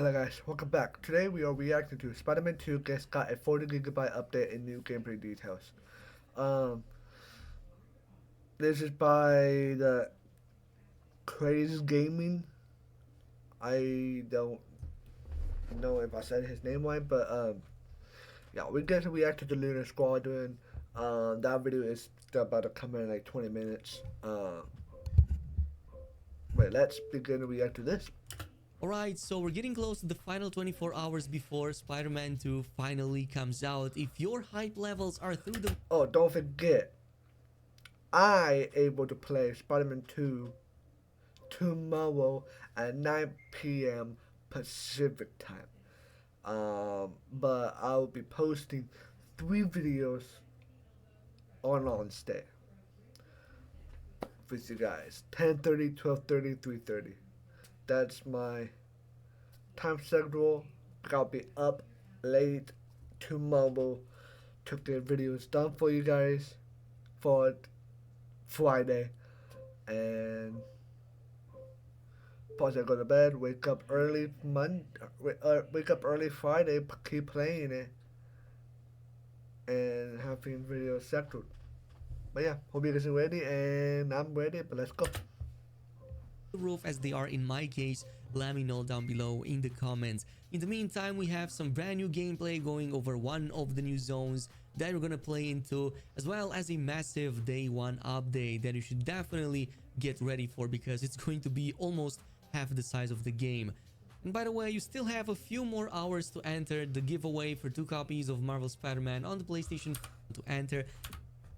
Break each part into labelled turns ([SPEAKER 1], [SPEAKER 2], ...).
[SPEAKER 1] Hello guys, welcome back. Today we are reacting to Spider-Man 2 gets got a 40 GB update and new gameplay details. Um, this is by the Crazy Gaming. I don't know if I said his name right, but yeah, we get to react to the Lunar Squadron. That video is about to come in like 20 minutes. Wait, let's begin to react to this.
[SPEAKER 2] Alright, so we're getting close to the final 24 hours before Spider-Man 2 finally comes out. If your hype levels are through the
[SPEAKER 1] Oh, don't forget, I able to play Spider-Man 2 tomorrow at 9 p.m. Pacific time. But I will be posting 3 videos on launch day with you guys. 10:30, 12:30, 3:30. That's my time schedule. I'll be up late tomorrow to get videos done for you guys for Friday. And plus I go to bed, wake up early wake up early Friday, keep playing it, and having videos settled. But yeah, hope you guys are ready, and I'm ready. But let's go.
[SPEAKER 2] roof as they are in my case, let me know down below in the comments. In the meantime, we have some brand new gameplay going over one of the new zones that we're gonna play into, as well as a massive day one update that you should definitely get ready for because it's going to be almost half the size of the game. And by the way, you still have a few more hours to enter the giveaway for 2 copies of Marvel Spider-Man on the PlayStation 4 to enter.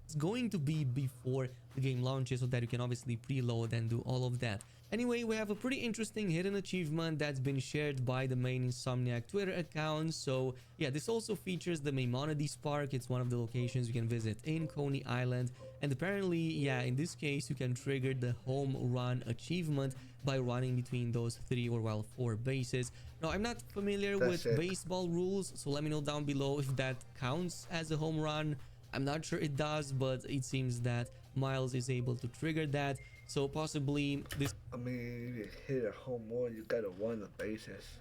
[SPEAKER 2] It's going to be before the game launches so that you can obviously preload and do all of that. Anyway, we have a pretty interesting hidden achievement that's been shared by the main Insomniac Twitter account. So yeah, this also features the Maimonides Park. It's one of the locations you can visit in Coney Island. And apparently, yeah, in this case, you can trigger the home run achievement by running between those 4 bases. Now, I'm not familiar
[SPEAKER 1] That's
[SPEAKER 2] with
[SPEAKER 1] it.
[SPEAKER 2] baseball rules, so let me know down below if that counts as a home run. I'm not sure it does, but it seems that Miles is able to trigger that. So possibly this
[SPEAKER 1] I mean, you hit a home run, you gotta run the bases.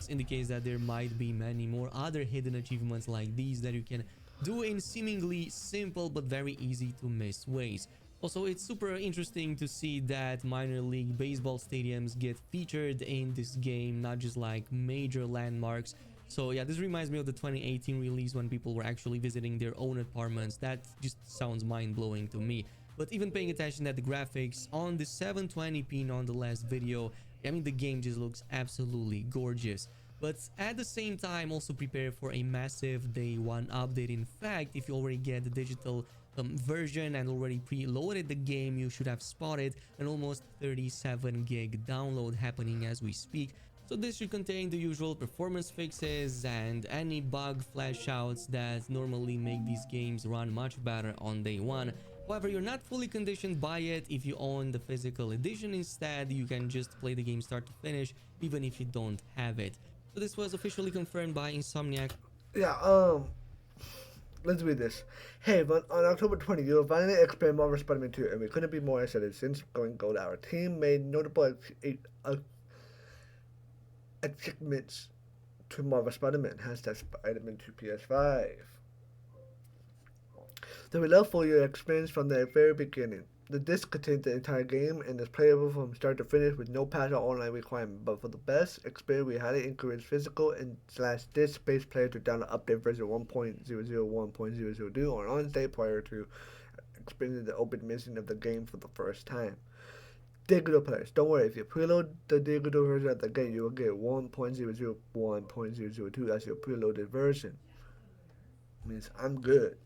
[SPEAKER 2] indicates that there might be many more other hidden achievements like these that you can do in seemingly simple but very easy to miss ways. Also, it's super interesting to see that minor league baseball stadiums get featured in this game, not just like major landmarks. So yeah, this reminds me of the 2018 release when people were actually visiting their own apartments. That just sounds mind-blowing to me. But even paying attention at the graphics on the 720p nonetheless video, I mean, the game just looks absolutely gorgeous. But at the same time, also prepare for a massive day one update. In fact, if you already get the digital version and already preloaded the game, you should have spotted an almost 37 gig download happening as we speak. So this should contain the usual performance fixes and any bug flashouts that normally make these games run much better on day one. However, you're not fully conditioned by it. If you own the physical edition instead, you can just play the game start to finish even if you don't have it. So this was officially confirmed by Insomniac.
[SPEAKER 1] Yeah. Let's read this. Hey, but on October 20th, you'll finally explain Marvel Spider-Man 2, and we couldn't be more excited since going gold. Our team made notable achievements to Marvel Spider-Man. Hashtag Spider-Man 2 PS5. The love for your experience from the very beginning. The disc contains the entire game and is playable from start to finish with no patch or online requirement. But for the best experience, we highly encourage physical and slash disc-based players to download update version 1.001.002 or on day prior to experiencing the open mission of the game for the first time. Digital players, don't worry, if you preload the digital version of the game, you will get 1.001.002 as your preloaded version. Means I'm good.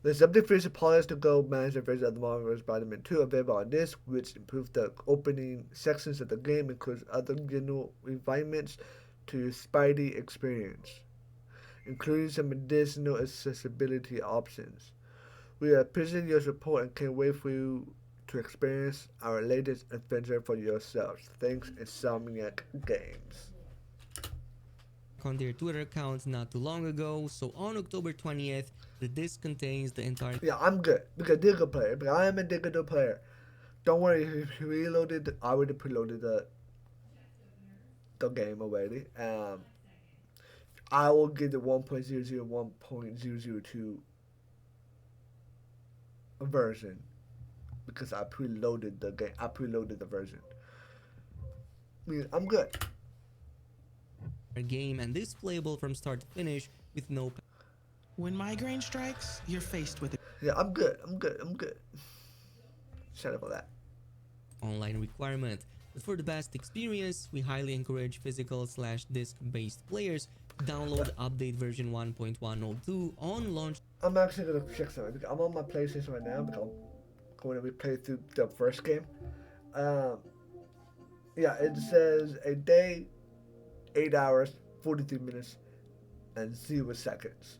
[SPEAKER 1] There's update features polish to go manage the version of the Marvel Spider-Man 2 available on disc, which improves the opening sections of the game, includes other general refinements to your Spidey experience, including some additional accessibility options. We appreciate your support and can't wait for you to experience our latest adventure for yourselves. Thanks, Insomniac Games.
[SPEAKER 2] On their Twitter account not too long ago. So on October 20th, the disc contains the entire
[SPEAKER 1] Yeah, I'm good because digital player. Because I am a digital player. Don't worry, if you reloaded, I already preloaded the the game already. I will get the 1.001.002 version because I preloaded the game. I preloaded the version. I mean, I'm good.
[SPEAKER 2] game, and this playable from start to finish with no
[SPEAKER 3] When migraine strikes, you're faced with
[SPEAKER 1] Yeah, I'm good. I'm good. I'm good. Shut up about that.
[SPEAKER 2] online requirement. But for the best experience, we highly encourage physical/disc-based players to download update version 1.102 on launch.
[SPEAKER 1] I'm actually gonna check something because I'm on my PlayStation right now because I'm going to replay through the first game. Yeah, it says a day, 8 hours, 43 minutes, and 0 seconds.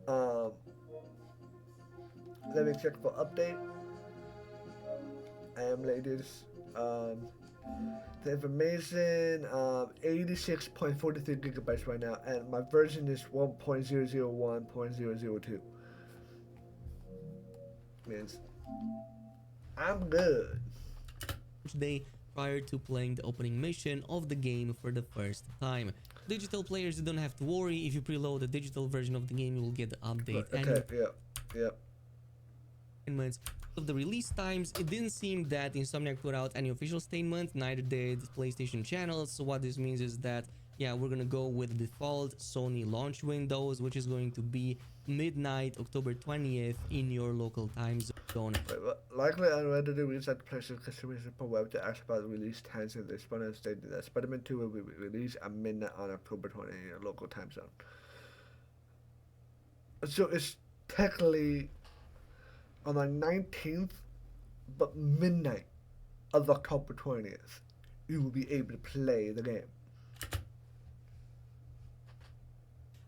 [SPEAKER 1] Let me check for update. I am latest. The information 86.43 gigabytes right now, and my version is 1.001.002. Means I'm good.
[SPEAKER 2] Day prior to playing the opening mission of the game for the first time. Digital players, you don't have to worry. If you preload the digital version of the game, you will get the update.
[SPEAKER 1] Okay, yep.
[SPEAKER 2] Of the release times, it didn't seem that Insomniac put out any official statement, neither did PlayStation channels. So what this means is that, yeah, we're gonna go with default Sony launch windows, which is going to be midnight, October 20th in your local time zone.
[SPEAKER 1] Likely unreadily released at the PlayStation Consumer Support web to ask about the release times, and the respondent stated that Spider-Man 2 will be released at midnight on October 20th in your local time zone. So it's technically on the 19th, but midnight of October 20th, you will be able to play the game.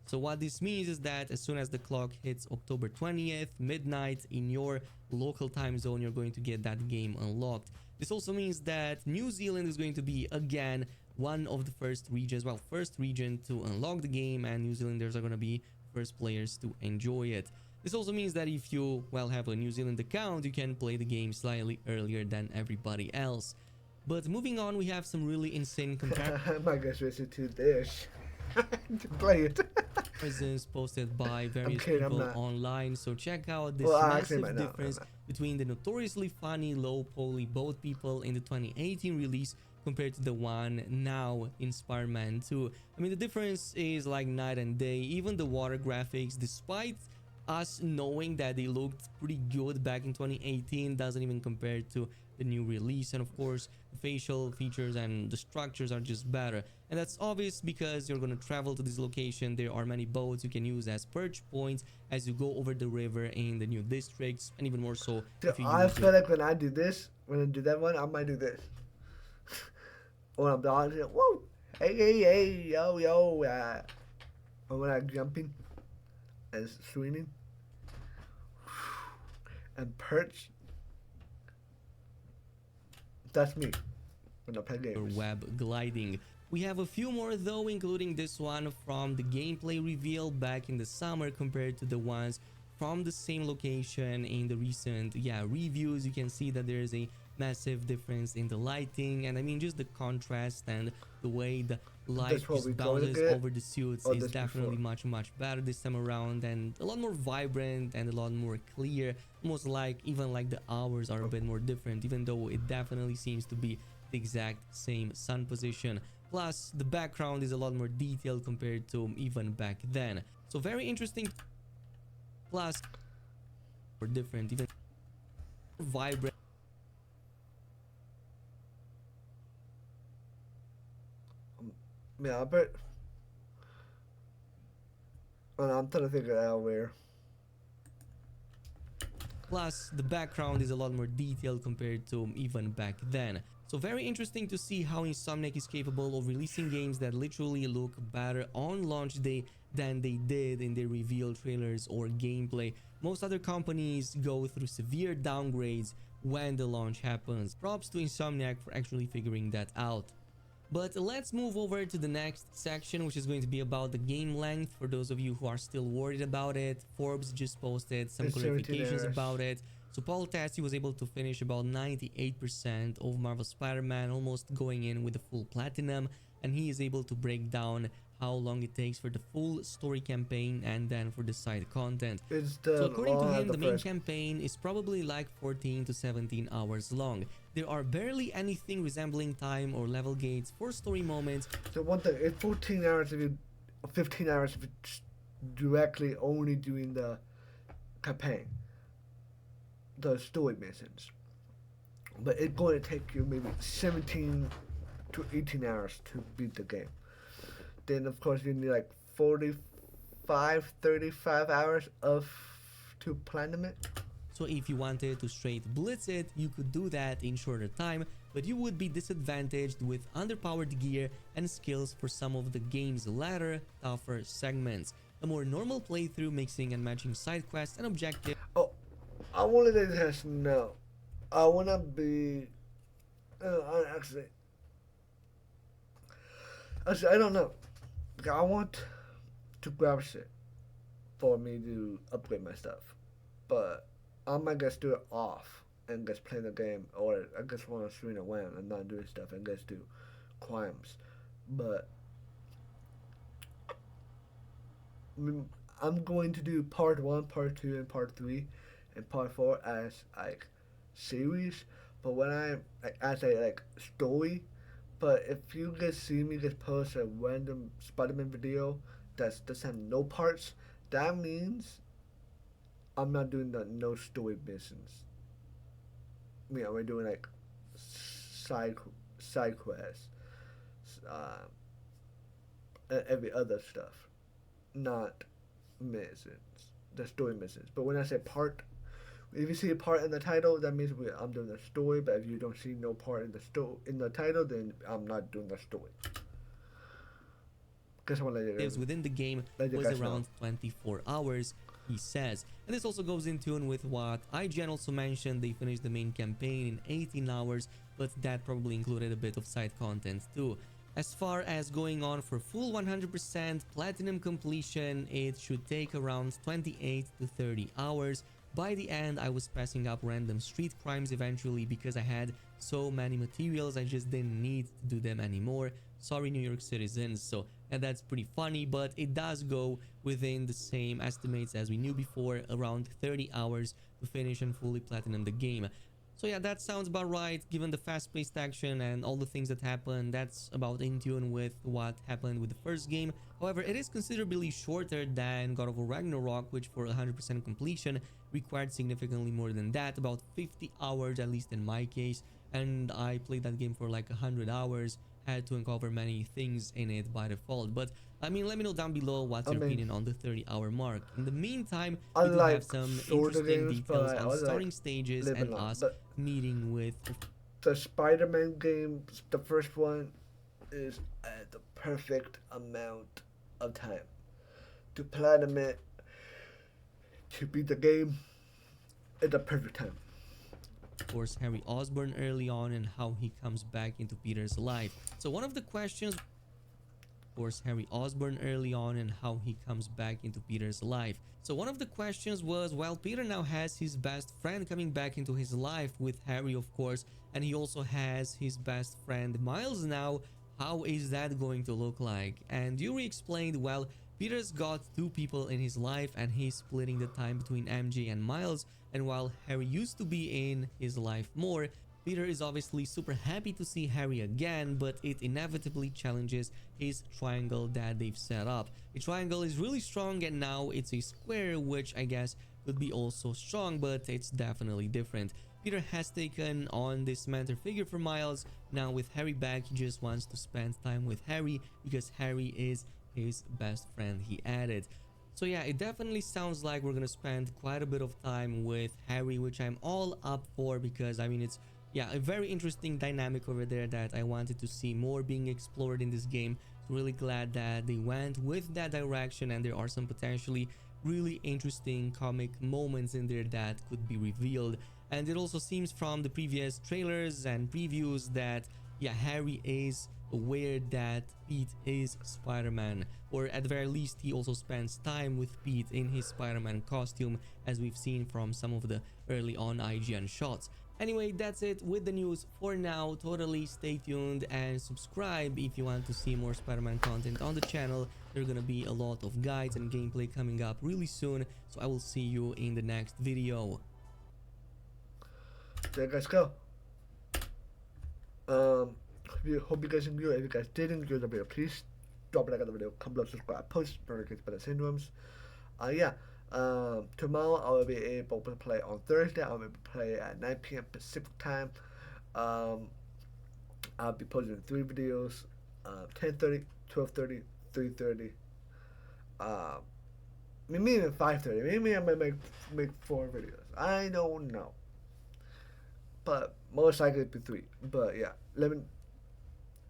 [SPEAKER 2] So what this means is that as soon as the clock hits October 20th, midnight in your local time zone, you're going to get that game unlocked. This also means that New Zealand is going to be, again, one of the first region to unlock the game, and New Zealanders are going to be first players to enjoy it. This also means that if you, well, have a New Zealand account, you can play the game slightly earlier than everybody else. But moving on, we have some really insane
[SPEAKER 1] I might go switch it to this to play it.
[SPEAKER 2] comparisons posted by various
[SPEAKER 1] kidding,
[SPEAKER 2] people online. So check out this
[SPEAKER 1] Well, actually,
[SPEAKER 2] massive
[SPEAKER 1] no,
[SPEAKER 2] difference
[SPEAKER 1] no.
[SPEAKER 2] between the notoriously funny low poly boat people in the 2018 release compared to the one now in Spider-Man 2. I mean, the difference is like night and day. Even the water graphics, despite us knowing that they looked pretty good back in 2018, doesn't even compare to the new release. And of course, the facial features and the structures are just better, and that's obvious because you're going to travel to this location. There are many boats you can use as perch points as you go over the river in the new districts, and even more so if you
[SPEAKER 1] I
[SPEAKER 2] use
[SPEAKER 1] feel like when I do this, when I do that one, I might do this. When I'm dodging, whoa, hey, yo, or when I'm jumping and swinging and perch. That's me when I play games.
[SPEAKER 2] web gliding. We have a few more though, including this one from the gameplay reveal back in the summer compared to the ones from the same location in the recent reviews. You can see that there is a massive difference in the lighting, and I mean just the contrast and the way the light just bounces over the suits is definitely much better this time around, and a lot more vibrant and a lot more clear. Almost like even like the hours are a bit more different, even though it definitely seems to be the exact same sun position. Plus the background is a lot more detailed compared to even back then, so very interesting. Plus more different, even vibrant.
[SPEAKER 1] Yeah, but I'm trying to figure out where.
[SPEAKER 2] Plus the background is a lot more detailed compared to even back then. So very interesting to see how Insomniac is capable of releasing games that literally look better on launch day than they did in their reveal trailers or gameplay. Most other companies go through severe downgrades when the launch happens. Props to Insomniac for actually figuring that out. But let's move over to the next section, which is going to be about the game length. For those of you who are still worried about it, Forbes just posted some clarifications about it. So Paul Tassi was able to finish about 98% of Marvel Spider-Man, almost going in with the full platinum. and he is able to break down how long it takes for the full story campaign and then for the side content.
[SPEAKER 1] It's
[SPEAKER 2] So
[SPEAKER 1] the
[SPEAKER 2] according to
[SPEAKER 1] long
[SPEAKER 2] him,
[SPEAKER 1] the
[SPEAKER 2] the main
[SPEAKER 1] first.
[SPEAKER 2] campaign is probably like 14 to 17 hours long. There are barely anything resembling time or level gates for story moments.
[SPEAKER 1] So one thing, it's 14 hours if you, 15 hours if it's directly only doing the campaign, the story missions. But it's going to take you maybe 17 to 18 hours to beat the game. Then of course you need like 45, 35 hours of to platinum it.
[SPEAKER 2] So if you wanted to straight blitz it, you could do that in shorter time, but you would be disadvantaged with underpowered gear and skills for some of the game's latter, tougher segments. A more normal playthrough mixing and matching side quests and objectives
[SPEAKER 1] Oh, I want to let you guys know. I want to be. Actually, I don't know. I want to grab shit for me to upgrade my stuff, but I might just do it off and just play the game, or I just want to swing around and not do stuff and just do crimes. But I'm going to do part 1, part 2, and part 3, and part 4 as like series. But when I as a like story. But if you guys see me just post a random Spider-Man video that doesn't have no parts, that means I'm not doing the no story missions. We're doing like side quests, every other stuff, not missions, the story missions. But when I say part, if you see a part in the title, that means I'm doing the story. But if you don't see no part in the title, then I'm not doing the story. Just want to let you guys,
[SPEAKER 2] within the game
[SPEAKER 1] let you
[SPEAKER 2] was
[SPEAKER 1] guys know.
[SPEAKER 2] around 24 hours, he says. And this also goes in tune with what IGN also mentioned. They finished the main campaign in 18 hours, but that probably included a bit of side content too. As far as going on for full 100% platinum completion, it should take around 28 to 30 hours. By the end, I was passing up random street crimes eventually because I had so many materials I just didn't need to do them anymore. Sorry, New York citizens. So and that's pretty funny, but it does go within the same estimates as we knew before, around 30 hours to finish and fully platinum the game. So yeah, that sounds about right. Given the fast-paced action and all the things that happened, that's about in tune with what happened with the first game. However, it is considerably shorter than God of War Ragnarok, which for 100% completion required significantly more than that, about 50 hours at least in my case, and I played that game for like 100 hours, had to uncover many things in it by default. But I mean, let me know down below what's your opinion on the 30-hour mark. In the meantime, we do
[SPEAKER 1] Unlike
[SPEAKER 2] have some
[SPEAKER 1] shorter
[SPEAKER 2] interesting
[SPEAKER 1] games,
[SPEAKER 2] details
[SPEAKER 1] but I
[SPEAKER 2] on
[SPEAKER 1] was, like,
[SPEAKER 2] starting stages
[SPEAKER 1] living
[SPEAKER 2] and
[SPEAKER 1] long.
[SPEAKER 2] us
[SPEAKER 1] But
[SPEAKER 2] meeting with
[SPEAKER 1] the Spider-Man game, the first one, is at the perfect amount of time to platinum it, to beat the game at the perfect time.
[SPEAKER 2] of course, Harry Osborn early on and how he comes back into Peter's life. So one of the questions, of course, Harry Osborn early on and how he comes back into Peter's life. So one of the questions was, well, Peter now has his best friend coming back into his life with Harry, of course, and he also has his best friend Miles now. How is that going to look like? And Yuri explained, well, Peter's got two people in his life and he's splitting the time between MJ and Miles, and while Harry used to be in his life more, Peter is obviously super happy to see Harry again, but it inevitably challenges his triangle that they've set up. The triangle is really strong and now it's a square, which I guess could be also strong, but it's definitely different. Peter has taken on this mentor figure for Miles. Now with Harry back, he just wants to spend time with Harry because Harry is his best friend, he added. So yeah, it definitely sounds like we're gonna spend quite a bit of time with Harry, which I'm all up for because I mean it's a very interesting dynamic over there that I wanted to see more being explored in this game. So really glad that they went with that direction, and there are some potentially really interesting comic moments in there that could be revealed. And it also seems from the previous trailers and previews that Harry is aware that Pete is Spider-Man, or at the very least he also spends time with Pete in his Spider-Man costume, as we've seen from some of the early on IGN shots. Anyway, that's it with the news for now. Totally stay tuned and subscribe if you want to see more Spider-Man content on the channel. There are gonna be a lot of guides and gameplay coming up really soon, so I will see you in the next video.
[SPEAKER 1] There you guys go. Hope you guys enjoyed. If you guys did enjoy the video, please drop a like on the video, comment below, subscribe, post notifications about the syndromes. Tomorrow I will be able to play on Thursday. I will be able to play at 9 p.m. Pacific time. I'll be posting 3 videos: 10:30, 12:30, 3:30. Maybe even 5:30. Maybe I might make 4 videos. I don't know, but most likely it'll be 3. But yeah,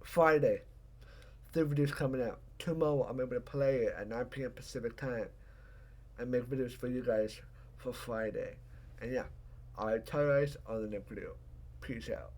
[SPEAKER 1] Friday, 3 videos coming out. Tomorrow I'm able to play it at 9 p.m. Pacific time and make videos for you guys for Friday. And yeah, I'll tell you guys on the next video. Peace out.